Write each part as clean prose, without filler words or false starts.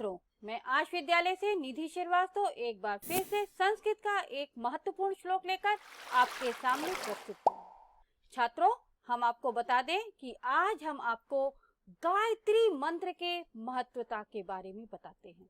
छात्रों, मैं आज विद्यालय से निधि श्रीवास्तव एक बार फिर से संस्कृत का एक महत्वपूर्ण श्लोक लेकर आपके सामने प्रस्तुत हूँ। छात्रों, हम आपको बता दें कि आज हम आपको गायत्री मंत्र के महत्वता के बारे में बताते हैं।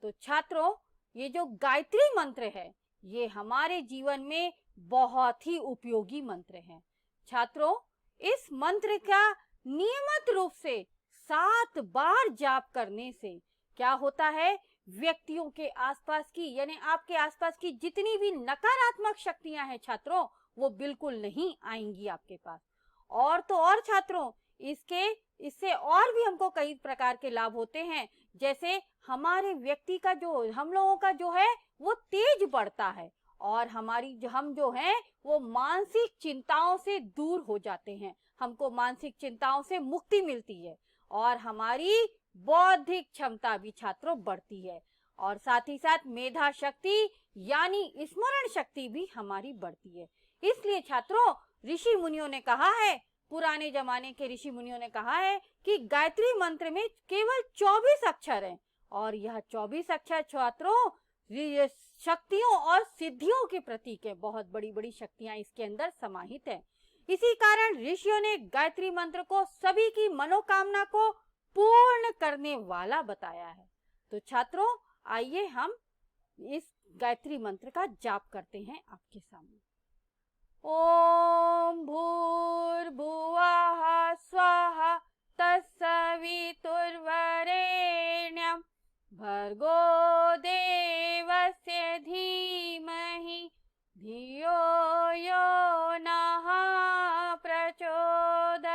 तो छात्रों, ये जो गायत्री मंत्र है, ये हमारे जीवन में बहुत ही उपयोगी मंत्र है। छात्रों, इस मंत्र का नियमित रूप से 7 बार जाप करने से क्या होता है, व्यक्तियों के आसपास की यानी आपके आसपास की जितनी भी नकारात्मक शक्तियां हैं छात्रों, वो बिल्कुल नहीं आएंगी आपके पास। और तो और छात्रों, इससे और भी हमको कई प्रकार के लाभ होते हैं। जैसे हमारे व्यक्ति का हम लोगों का जो है वो तेज बढ़ता है और हम जो हैं वो मानसिक चिंताओं से दूर हो जाते हैं। हमको मानसिक चिंताओं से मुक्ति मिलती है और हमारी बौद्धिक क्षमता भी छात्रों बढ़ती है और साथ ही साथ मेधा शक्ति यानी स्मरण शक्ति भी हमारी बढ़ती है। इसलिए छात्रों, ऋषि मुनियों ने कहा है, पुराने जमाने के ऋषि मुनियों ने कहा है कि गायत्री मंत्र में केवल 24 अक्षर हैं और यह 24 अक्षर छात्रों शक्तियों और सिद्धियों के प्रतीक है। बहुत बड़ी बड़ी शक्तियां इसके अंदर समाहित है। इसी कारण ऋषियों ने गायत्री मंत्र को सभी की मनोकामना को पूर्ण करने वाला बताया है। तो छात्रों, आइए हम इस गायत्री मंत्र का जाप करते हैं आपके सामने। ओम भूर्भुवः स्वः तत्सवितुर्वरेण्यं भर्गो देवस्य धीमहि धियो यो नः प्रचोदयात्।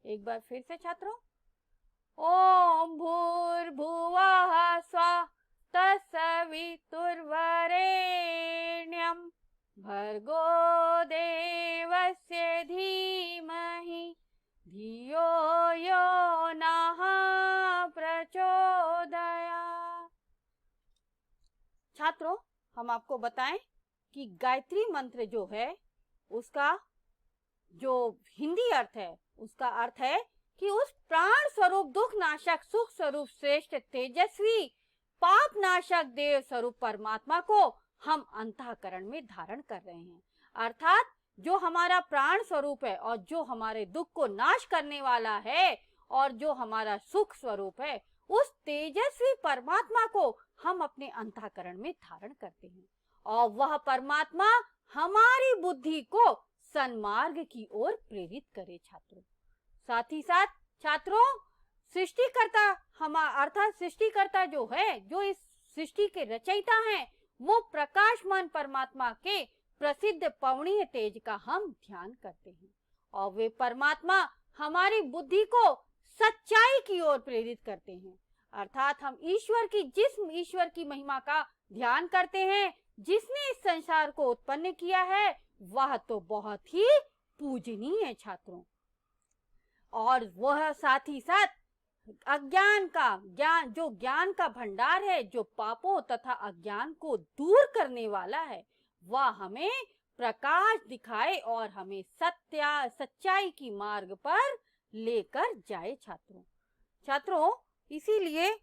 एक बार फिर से छात्रों, ओम भूर्भुवः स्वः तत्सवितुर्वरेण्यं भर्गो देवस्य धीमहि धियो यो नः प्रचोदयात्। छात्रों, हम आपको बताएं कि गायत्री मंत्र जो है उसका जो हिंदी अर्थ है, उसका अर्थ है कि उस प्राण स्वरूप दुख नाशक सुख स्वरूप श्रेष्ठ तेजस्वी पाप नाशक देव स्वरूप परमात्मा को हम अंतःकरण में धारण कर रहे हैं। अर्थात जो हमारा प्राण स्वरूप है और जो हमारे दुख को नाश करने वाला है और जो हमारा सुख स्वरूप है, उस तेजस्वी परमात्मा को हम अपने अंतःकरण में धारण करते हैं और वह परमात्मा हमारी बुद्धि को सन्मार्ग की ओर प्रेरित करे। छात्रों, साथ ही साथ छात्रों, सृष्टिकर्ता जो है, जो इस सृष्टि के रचयिता हैं, वो प्रकाशमान परमात्मा के प्रसिद्ध पवनीय तेज का हम ध्यान करते हैं और वे परमात्मा हमारी बुद्धि को सच्चाई की ओर प्रेरित करते हैं। अर्थात हम जिस ईश्वर की महिमा का ध्यान करते हैं, जिसने इस संसार को उत्पन्न किया है, वह तो बहुत ही पूजनीय है छात्रों। और वह साथ ही साथ ज्ञान का भंडार है, जो पापों तथा अज्ञान को दूर करने वाला है, वह हमें प्रकाश दिखाए और हमें सच्चाई की मार्ग पर लेकर जाए। छात्रों, इसीलिए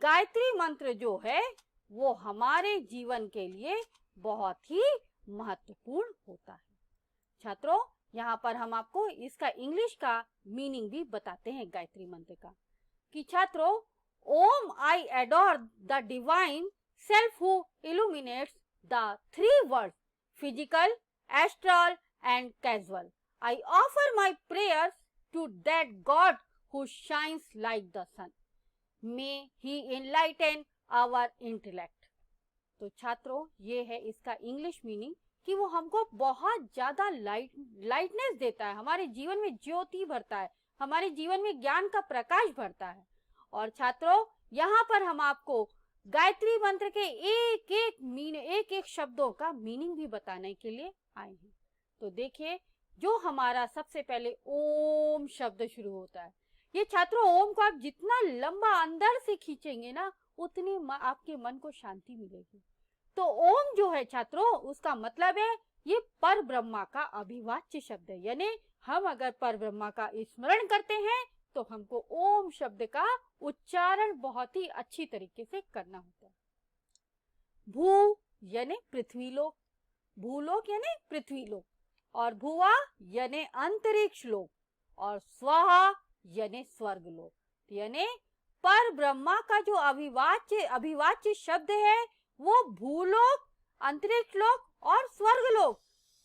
गायत्री मंत्र जो है वो हमारे जीवन के लिए बहुत ही महत्वपूर्ण होता है। छात्रों, यहाँ पर हम आपको इसका इंग्लिश का मीनिंग भी बताते हैं गायत्री मंत्र का कि छात्रों, Om I adore the divine self who illuminates the 3 worlds physical, astral and causal. I offer my prayers to that god who shines like the sun. May he enlighten our intellect. तो छात्रों, ये है इसका इंग्लिश मीनिंग कि वो हमको बहुत ज्यादा लाइटनेस देता है, हमारे जीवन में ज्योति भरता है, हमारे जीवन में ज्ञान का प्रकाश भरता है। और छात्रों, यहाँ पर हम आपको गायत्री मंत्र के एक एक शब्दों का मीनिंग भी बताने के लिए आए हैं। तो देखिए, जो हमारा सबसे पहले ओम शब्द शुरू होता है, ये छात्रों, ओम को आप जितना लंबा अंदर से खींचेंगे ना, उतनी आपके मन को शांति मिलेगी। तो ओम जो है छात्रों, उसका मतलब है ये पर ब्रह्मा का अभिवाच्य शब्द है। यानी हम अगर पर ब्रह्मा का स्मरण करते हैं तो हमको ओम शब्द का उच्चारण बहुत ही अच्छी तरीके से करना होता है। भू यानी पृथ्वीलोक, भूलोक यानी पृथ्वीलोक, और भुवा यानी अंतरिक्ष लोक, और स्वाहा यानी स्वर्गलोक। यानी पर ब्रह्मा का जो अभिवाच्य शब्द है वो भूलोक, अंतरिक्ष लोक और स्वर्गलोक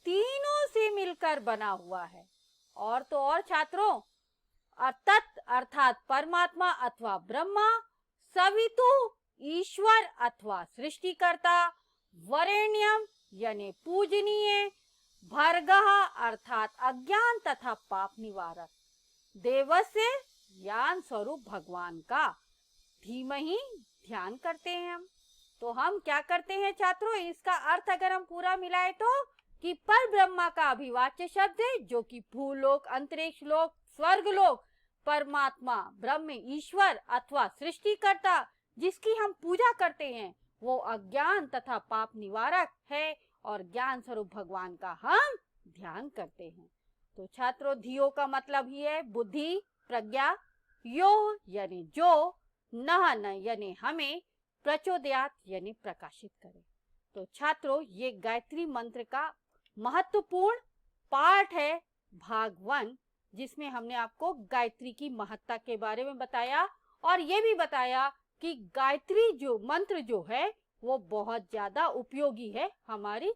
तीनों से मिलकर बना हुआ है। और तो और छात्रों, तत् अर्थात परमात्मा अथवा ब्रह्मा, सवितु ईश्वर अथवा सृष्टिकर्ता, वरेण्यम यानी पूजनीय, भर्गः अर्थात अज्ञान तथा पाप निवारक, देवस्य ज्ञान स्वरूप भगवान का धीमहि ध्यान करते हैं हम। तो हम क्या करते हैं छात्रों, इसका अर्थ अगर हम पूरा मिलाए तो कि पर ब्रह्मा का अभिवाच्य शब्द है जो कि भूलोक, अंतरिक्ष लोक, स्वर्गलोक, परमात्मा ब्रह्म ईश्वर अथवा सृष्टिकर्ता जिसकी हम पूजा करते हैं वो अज्ञान तथा पाप निवारक है, और ज्ञान स्वरूप भगवान का हम ध्यान करते हैं। तो छात्रों, धियो का मतलब ही है बुद्धि, प्रज्ञा, यो यानी जो, नह न यानी हमें, प्रचोदयात यानी प्रकाशित करे। तो छात्रों, ये गायत्री मंत्र का महत्वपूर्ण पार्ट है भाग 1, जिसमें हमने आपको गायत्री की महत्ता के बारे में बताया और ये भी बताया कि गायत्री जो मंत्र जो है वो बहुत ज्यादा उपयोगी है हमारी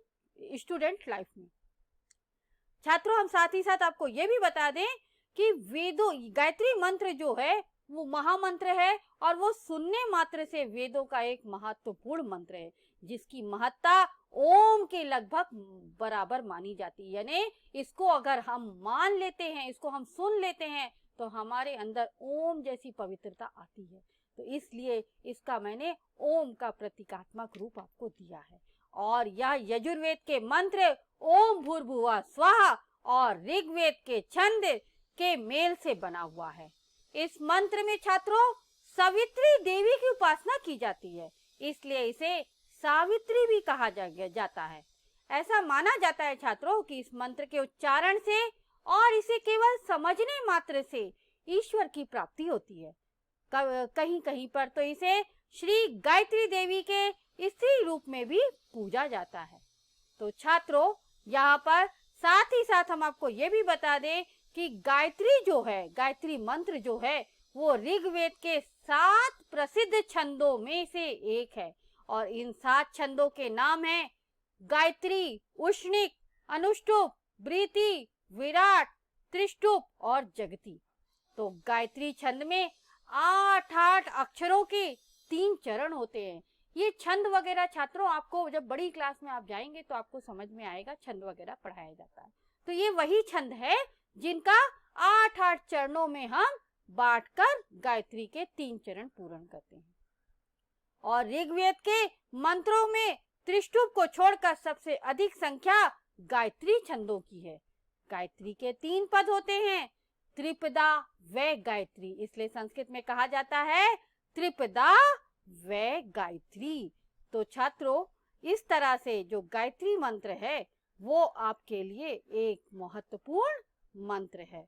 स्टूडेंट लाइफ में। छात्रों, हम साथ ही साथ आपको ये भी बता दें कि वेदों, गायत्री मंत्र जो है वो महामंत्र है और वो सुनने मात्र से वेदों का एक महत्वपूर्ण मंत्र है जिसकी महत्ता ओम के लगभग बराबर मानी जाती है। यानी इसको अगर हम मान लेते हैं, इसको हम सुन लेते हैं तो हमारे अंदर ओम जैसी पवित्रता आती है। तो इसलिए इसका मैंने ओम का प्रतीकात्मक रूप आपको दिया है। और यह यजुर्वेद के मंत्र ओम भूर्भुवः स्वाहा और ऋग्वेद के छंद के मेल से बना हुआ है। इस मंत्र में छात्रों सावित्री देवी की उपासना की जाती है, इसलिए इसे सावित्री भी कहा जाता है। ऐसा माना जाता है छात्रों कि इस मंत्र के उच्चारण से और इसे केवल समझने मात्र से ईश्वर की प्राप्ति होती है। कहीं कहीं पर तो इसे श्री गायत्री देवी के स्त्री रूप में भी पूजा जाता है। तो छात्रों, यहाँ पर साथ ही साथ हम आपको ये भी बता दें कि गायत्री जो है, गायत्री मंत्र जो है वो ऋग्वेद के 7 प्रसिद्ध छंदों में से एक है और इन 7 छंदों के नाम हैं गायत्री, उष्णिक, अनुष्टुप, ब्रीति, विराट, त्रिष्टुप और जगती। तो गायत्री छंद में 8 अक्षरों के 3 चरण होते हैं। ये छंद वगैरह छात्रों आपको जब बड़ी क्लास में आप जाएंगे तो आपको समझ में आएगा, छंद वगैरह पढ़ाया जाता है। तो ये वही छंद है जिनका 8 चरणों में हम बांटकर गायत्री के 3 चरण पूर्ण करते हैं। और ऋग्वेद के मंत्रों में त्रिष्टुप को छोड़कर सबसे अधिक संख्या गायत्री छंदों की है। गायत्री के 3 पद होते हैं, त्रिपदा व गायत्री, इसलिए संस्कृत में कहा जाता है त्रिपदा व गायत्री। तो छात्रों, इस तरह से जो गायत्री मंत्र है वो आपके लिए एक महत्वपूर्ण मंत्र है।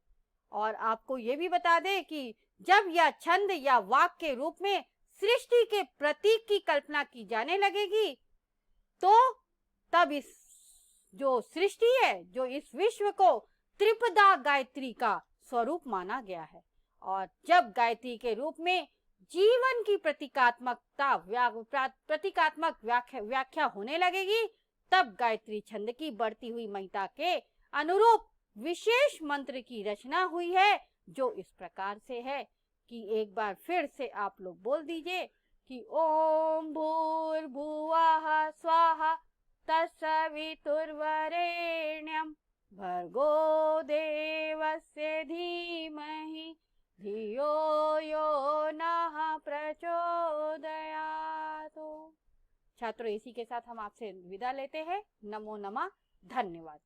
और आपको ये भी बता दें कि जब यह छंद या वाक्य के रूप में सृष्टि के प्रतीक की कल्पना की जाने लगेगी तो तब इस जो सृष्टि है, जो इस विश्व को त्रिपदा गायत्री का स्वरूप माना गया है। और जब गायत्री के रूप में जीवन की प्रतीकात्मक व्याख्या होने लगेगी तब गायत्री छंद की बढ़ती हुई महिमा के अनुरूप विशेष मंत्र की रचना हुई है, जो इस प्रकार से है कि एक बार फिर से आप लोग बोल दीजिए कि ओम भूर्भुवः स्वाहा तत्सवितुर्वरेण्यं भर्गो देवस्य धीमहि धियो यो नः प्रचोदयात्। छात्रों, इसी के साथ हम आपसे विदा लेते हैं। नमो नमः, धन्यवाद।